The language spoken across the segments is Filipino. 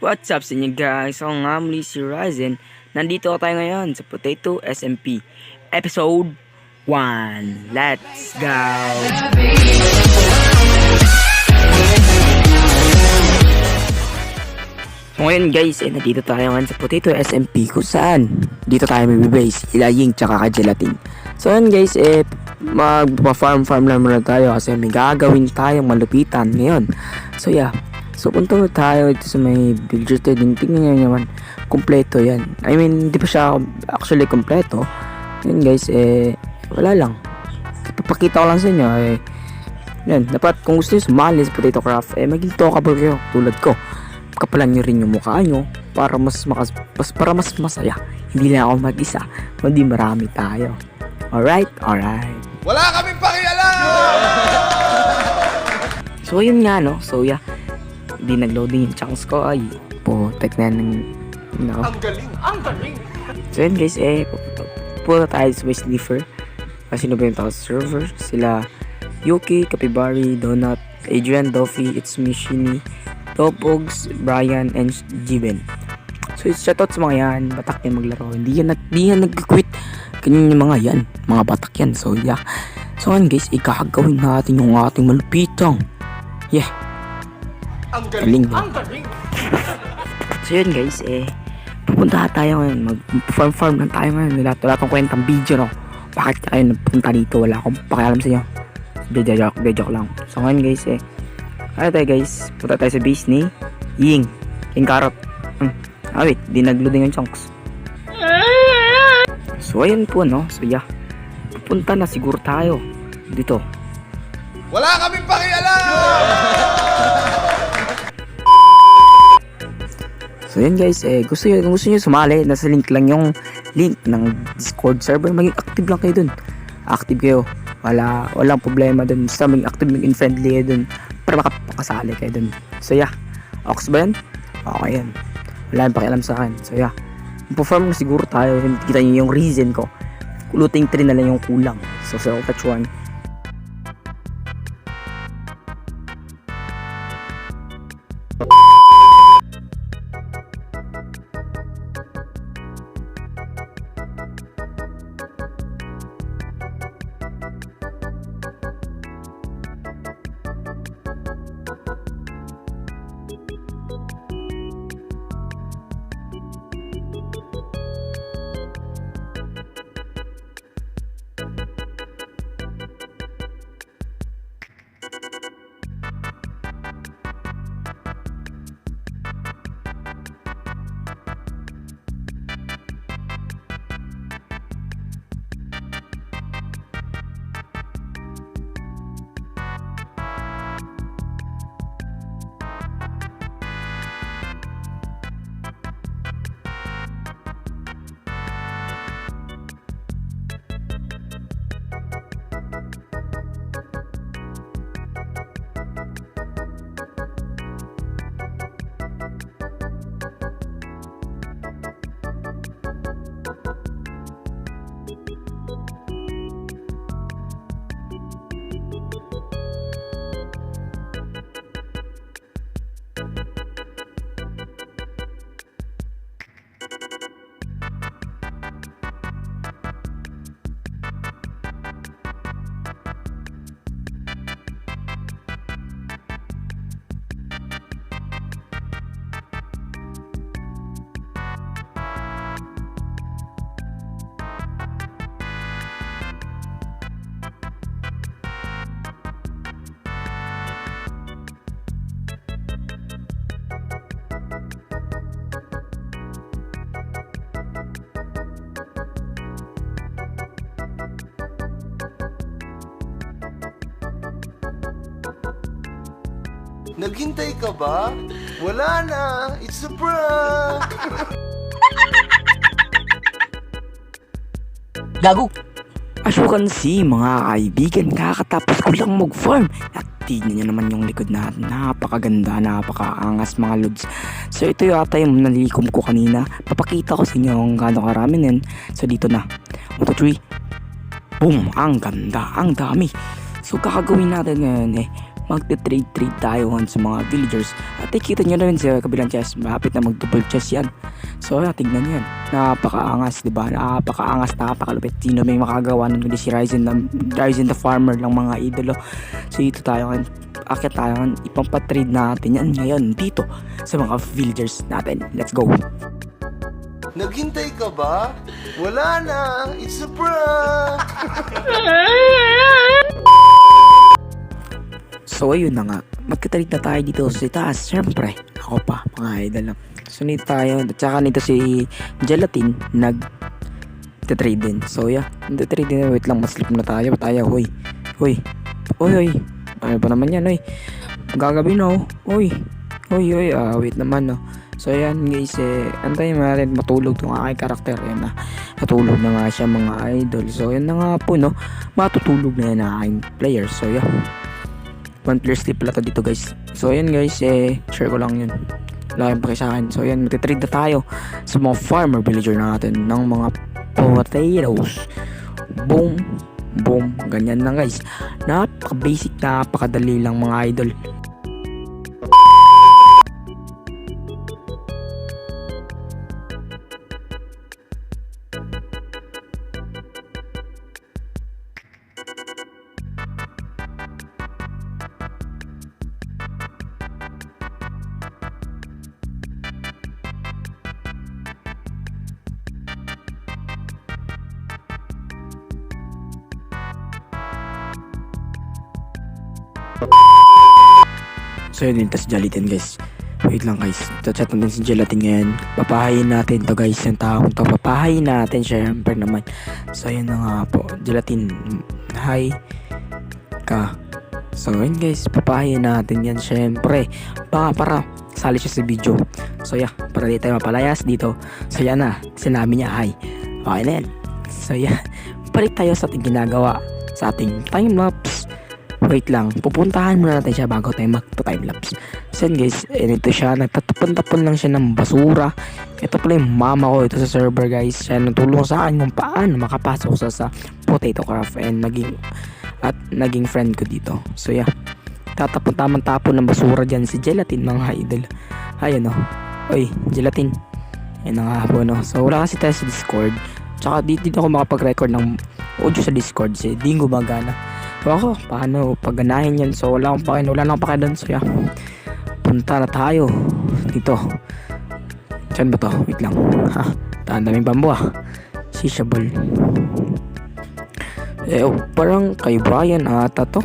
What's up sa inyo guys? Ako nga muli si Ryzen. Nandito tayo ngayon sa Potato SMP Episode 1. Let's go! So ngayon guys, nandito tayo ngayon sa Potato SMP kung saan dito tayo may-base Ilaying tsaka Kagelatin. So ngayon guys, magpa-farm lang muna tayo kasi may gagawin tayong malupitan ngayon. So yeah, so punta na tayo dito sa may villager trading. Tingnan nyo naman, kompleto yan. I mean, hindi pa siya actually kompleto. Yun guys, wala lang. Papakita ko lang sa inyo, yan, dapat kung gusto nyo sumali sa Potato Craft, maging talkable kayo tulad ko. Kapalan nyo rin yung mukha nyo para mas masaya. Hindi lang ako mag-isa, kundi marami tayo. Alright? Wala kaming pakialam! So yun nga no, so yeah, hindi nag-loading yung chunks ko. Ay, putek na ng Ang galing! So yun guys, pupunta tayo sa West Differ. Kasi sino ba yung tao sa server? Sila Yuki, Capibari, Donut, Adrian, Doffy, It's Me, Shini, Topogs, Brian, and Jiben. So shoutout sa mga yan, batak yan maglaro. Hindi yan nag-quit. Ganyan yung mga yan, mga batak yan. So yeah, so yan guys, ikakagawin natin yung ating malupitang. Yeah, Ang galing! So yun guys, pupunta tayo ngayon, mag-farm lang tayo ngayon. Wala tong kwentang video, no? Bakit tayo nagpunta dito? Wala akong pakialam sa inyo. Joke lang. So ngayon guys, ano tayo guys, punta tayo sa base ni Ying Carrot. Wait, di nag-loading yung chunks. So ayun po no, so yeah, pupunta na siguro tayo dito. Wala kaming pakialam! So yun guys, kung gusto nyo sumali, nasa link lang yung link ng Discord server. Maging active lang kayo dun. Active kayo. Walang problema dun. Basta maging active, maging friendly kayo dun para makapakasali kayo dun. So yeah, Ox ba yan? Okay yan. Wala yung pakialam sa akin. So yeah, perform na siguro tayo. Kita nyo yung reason ko. Looting 3 na lang yung kulang. So touch 1. Naghintay ka ba? Wala na! It's a prank! Gago! As you can see mga kaibigan, kakatapos ko lang mag-farm. At tignan nyo naman yung likod natin. Napakaganda, napakaangas mga lods. So ito yata yung nalilikom ko kanina. Papakita ko sa inyo kung gaano karami nun. So dito na. 1, 2, 3. Boom! Ang ganda, ang dami. So kakagawin natin ngayon magte-trade tayo ngayon sa mga villagers. At ikita nyo na rin sa kabilang chest, malapit na mag-double chest yan. So tignan nyo yan, napakaangas, diba? Napakaangas, napakalupit. Sino may makagawa nun, kundi si Ryzen the farmer lang, mga idolo. So dito tayo ngayon, akit tayo ngayon, ipampa-trade natin yan ngayon dito sa mga villagers natin. Let's go! Naghintay ka ba? Wala na, it's a prank! So ayun na nga, magka-trade na tayo dito sa taas. Siyempre, ako pa, mga idol lang. So nito tayo, at saka nito si Gelatin nag-trade din. So yeah, nag-trade din. Wait lang, maslip na tayo. Hoy. Ano ba naman yan, hoy? Gagabi na, oh. Hoy, wait naman, no. So yan guys, antayin natin matulog tong aking karakter. Yan na, natulog na nga siya, mga idol. So yan na nga po, no, matutulog na yan ang aking player. So yeah, 1 player sleep pala to dito guys. So yan guys, share ko lang yun, wala kayong paki sa akin. So yan, magte-trade na tayo sa mga farmer villager natin ng mga potatoes. Boom, ganyan lang guys. Napaka basic, napakadali lang, mga idol. So yun, tas Gelatin guys. Wait lang guys, chat natin si Gelatin ngayon. Papahayin natin to guys, yung taong to. Papahayin natin, syempre naman. So yun na nga po, Gelatin, hi ka. So yun guys, papahayin natin yan, syempre. Para sali siya sa video. So yeah, para di tayo mapalayas dito. So yan na, sinabi niya hi. Okay na yan. So yeah, balik tayo sa ating ginagawa, sa ating time-lapse. Wait lang, pupuntahan muna natin siya bago tayo magpa-timelapse. So yun guys, ito siya, nagtatapon-tapon lang siya ng basura. Ito pala yung mama ko ito sa server guys. Siya nagtulong sa akin kung paano makapasok sa Potato Craft and naging friend ko dito. So yeah, tapon ng basura dyan si Gelatin, mga idol. Ayun o, oy Gelatin, ayun na nga po, no. So wala kasi tayo sa Discord, tsaka dito ako makapag-record ng audio sa Discord kasi di gumagana. So ako, paano pagganahin yan? So wala akong pake doon. So yeah, punta na tayo dito. Saan ba to? Wait lang, ha, daming bambu Shishabol. Parang kay Brian ata to.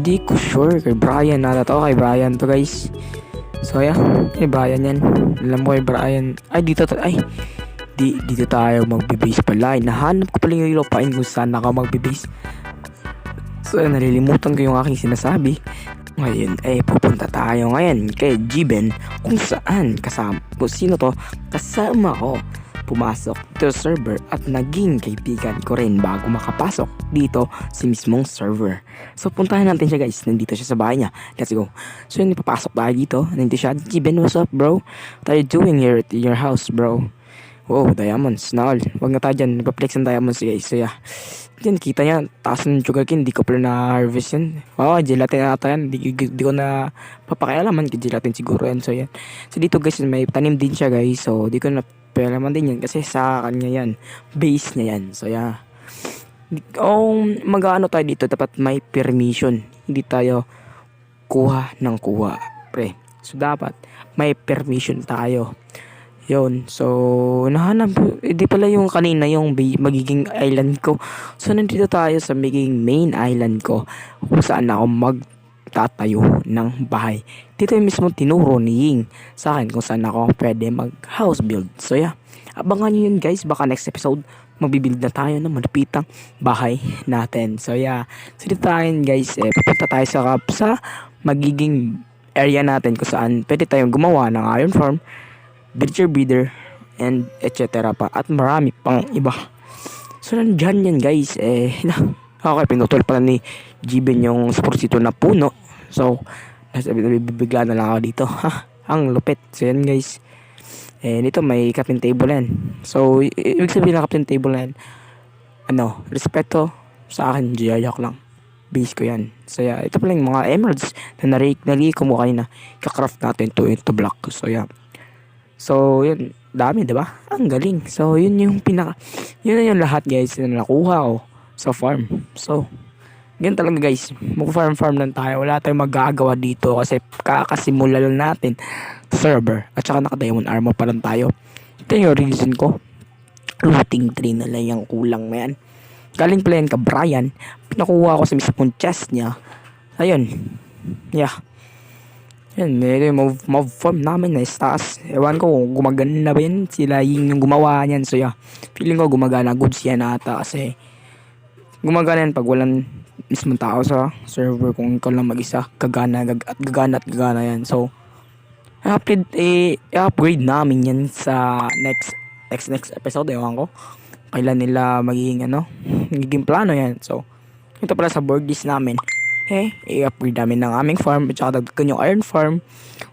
Di ko sure, kay Brian ata to. Kay Brian to guys. So yeah, kay Brian yan. Alam mo kay Brian. Ay dito tayo magbe-base pala. Nahanap ko pala yung ilopain kung saan ako magbe-base. So nalilimutan ko yung aking sinasabi. Ngayon pupunta tayo ngayon kay Jiben, kung saan sino to? Kasama ko pumasok to server at naging kaibigan ko rin bago makapasok dito sa mismong server. So puntahan natin siya guys, nandito siya sa bahay niya. Let's go. So yun, papasok tayo dito. Nandito siya. Jiben, what's up bro? What are you doing here at your house bro? Wow, diamonds na all. Huwag na tayo dyan, nagpa-flex ng diamonds guys. So yeah, dyan kita niya, taas ng sugarcane, di ko pala na-harvest yan. Gelatin ata yan, di ko na papakialaman kay Gelatin siguro yan. So yan, so dito guys, may tanim din siya guys. So di ko na pakialaman din yan kasi sa kanya yan, base niya yan. So yeah, mag-ano tayo dito, dapat may permission. Hindi tayo kuha ng kuha, pre. So dapat may permission tayo. Yun, so nahanap, di pala yung kanina yung magiging island ko. So nandito tayo sa magiging main island ko kung saan ako magtatayo ng bahay. Dito yung mismo tinuro ni Ying sa akin kung saan ako pwede mag house build. So yeah, abangan nyo yun guys, baka next episode magbibuild na tayo ng malapitang bahay natin. So yeah, so dito tayo guys, pupunta tayo sa magiging area natin kung saan pwede tayong gumawa ng iron farm, villager breeder, and etc. pa, at marami pang iba. So nandyan yan guys. Okay, pinutol pala ni Jiben yung sporsito na puno. So nabibigla na lang ako dito. Ang lupit. So yan guys, dito may crafting table yan. So ibig sabihin ng crafting table yan, respeto sa akin, giyak lang. base ko yan. So yeah, ito pala yung mga emeralds na nari ko mo kanina. Kakraft natin to into block. So yeah. So yun, dami, 'di ba? Ang galing. So yun yung yun na yung lahat guys na nakuha ko sa farm. So ganyan talaga guys, mag-farm lang tayo. Wala tayong magagawa dito kasi kakasimula lang natin server. At saka naka-diamond armor pa lang tayo. Ito yung reason ko. Looting tree na lang yung kulang na yan. Galing pala yan ka Brian. Pinakuha ko sa mismong chest niya. Ayun. Yeah. Yan, ito yung mob farm namin na taas. Ewan ko kung gumagana ba yan. Sila yung gumawa niyan. So yeah, feeling ko gumagana. Goods yan ata kasi gumagana yan pag walang mismong tao sa server. Kung ikaw lang mag-isa, gagana at gagana yan. So i-upgrade namin yan sa next episode. Ewan ko kailan nila magiging plano yan. So ito pala sa board list namin, i-upgrade namin ng aming farm at saka dagdagan yung iron farm,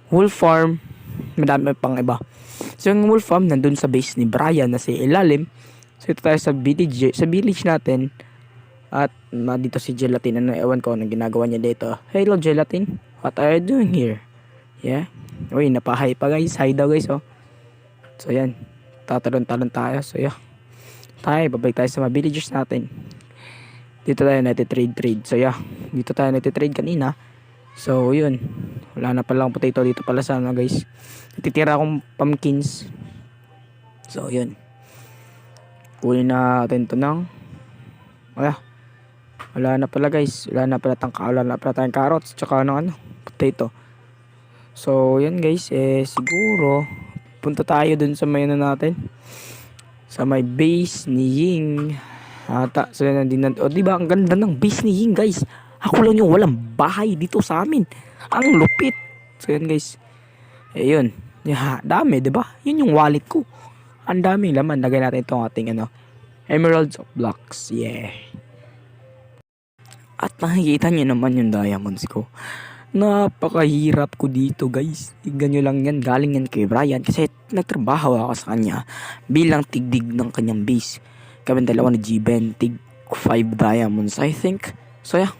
wool farm, madami pang iba. So yung wool farm nandun sa base ni Brian na si Ilalim. So ito tayo sa village natin. At dito si Gelatin, ewan ko anong ginagawa niya dito. Hello Gelatin, what are you doing here? Yeah. Uy, napahay pa guys. Hi daw guys, oh. So yan, tatalon tayo. So yeah, babalik tayo sa mga villagers natin. Dito tayo trade. So yeah, dito tayo trade kanina. So yun, wala na palang potato dito pala sana guys. Natitira akong pumpkins. So yun, kunin natin to ng wala na pala guys. Wala na pala tayong carrots tsaka potato. So yan guys, siguro punta tayo dun sa may natin, sa may base ni Ying ata. So yan din diba ang ganda ng base ni Ying guys. Ako lang yung walang bahay dito sa amin. Ang lupit. So yan guys, yun, dami diba? Yun yung wallet ko, ang daming laman. Lagay natin itong ating emeralds of blocks. Yeah. At nakikita nyo naman yung diamonds ko. Napakahirap ko dito guys. Tignan nyo lang yan. Galing yan kay Brian kasi nagtrabaho ako sa kanya bilang tigdig ng kanyang base. Kami dalawa ni G-Ben, tig 5 diamonds I think. So yeah,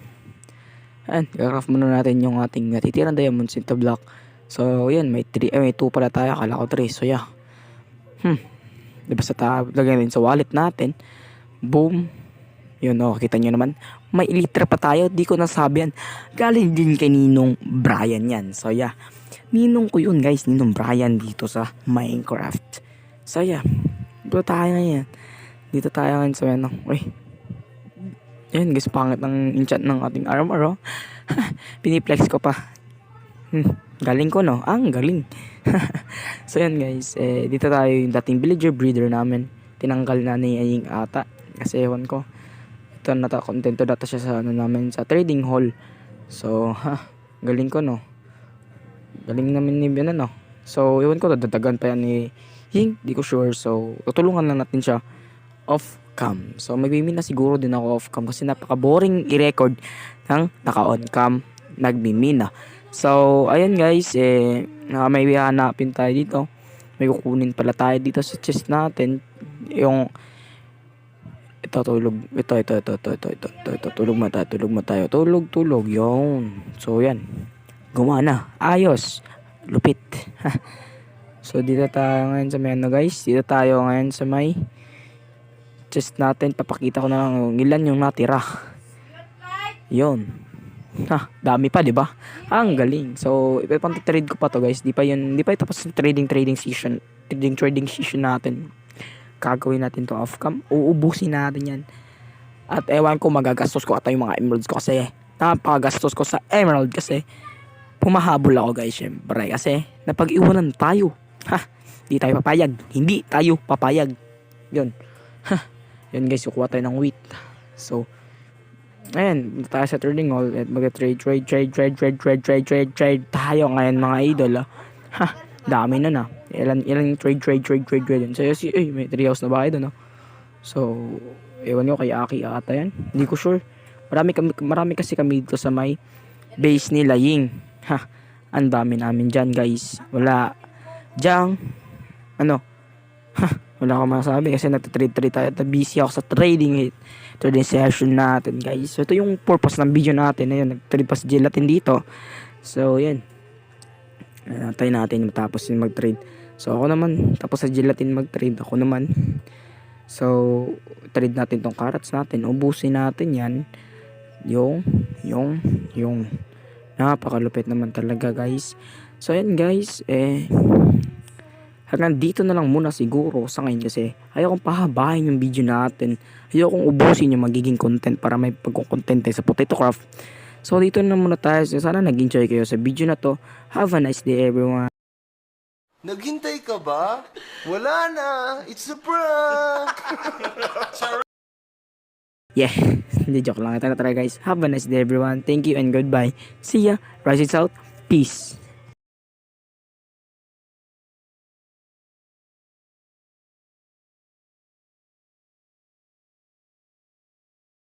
and i-craft muna natin yung ating natitirang diamonds into block. So yan, may 2 pala tayo. Akala ko 3. So yeah, diba lagyan din sa wallet natin. Boom. Yun, kita nyo naman, may litra pa tayo. Di ko nasabi yan, galing din kay Ninong Brian yan. So yeah, ninong ko yun guys, Ninong Brian dito sa Minecraft. So yeah, dito tayo ngayon sa yan guys, pangit ng enchant ng ating armor, piniplex ko pa. Galing ko, no? Ang galing. So yan guys, dito tayo yung dating villager breeder namin. Tinanggal na ni Aying ata kasi ewan ko, kontento data siya sa namin sa trading hall. So galing ko, no? Galing namin ni So ewan ko, dadagdagan pa yan ni Ying, di ko sure. So tutulungan lang natin siya off cam. So magmimina siguro din ako off cam kasi napaka boring i-record ng naka-on cam nagmimina. So ayan guys, may hanapin tayo dito. May kukunin pala tayo dito sa chest natin. Yung ito, tulog yun. So yan, gumana, ayos, lupit. So dito tayo ngayon sa may guys, dito tayo ngayon sa may chest natin. Papakita ko na lang ilan yung natira. Yun, dami pa, di ba? Ang galing. So ipapang-trade ko pa to guys. Di pa tapos yung trading session natin. Gagawin natin to off cam. Uubusin natin yan. At ewan ko, magagastos ko ata yung mga emeralds ko kasi napakagastos ko sa emerald kasi pumahabol ako guys, syempre. Kasi napag-iwanan tayo. Di tayo papayag. Hindi tayo papayag. Yun. Yun guys, kukuha tayo ng wheat. So ayan, tayo sa trading hall at mag-trade tayo ngayon mga idol. Dami na. Ilang trade yun. So may 3 house na bahay doon. So ewan nyo, kay Aki ata yan, hindi ko sure. Marami kasi kami dito sa may base nila Ying. Ang dami namin dyan guys. Wala dyang Wala akong masabi kasi nagtatrade-trade tayo at busy ako sa trading session natin guys. So ito yung purpose ng video natin. Ayun, nag-trade pa si Gelatin dito. So yan. Antayin natin matapos yung mag-trade. So ako naman, tapos sa Gelatin mag-trade. Ako naman. So trade natin tong carrots natin. Ubusin natin yan. Yung napakalupit naman talaga guys. So yan guys, hanggang dito na lang muna siguro sa ngayon kasi ayokong pahabahin yung video natin. Ayokong ubusin yung magiging content para may pagkukontent tayo sa Potato Craft. So dito na muna tayo. Sana nag-enjoy kayo sa video na to. Have a nice day everyone. Naghintay ka ba? Wala na. It's a prank. Yeah, hindi joke lang. Ito na tara guys. Have a nice day everyone. Thank you and goodbye. See ya. Rise it out. Peace.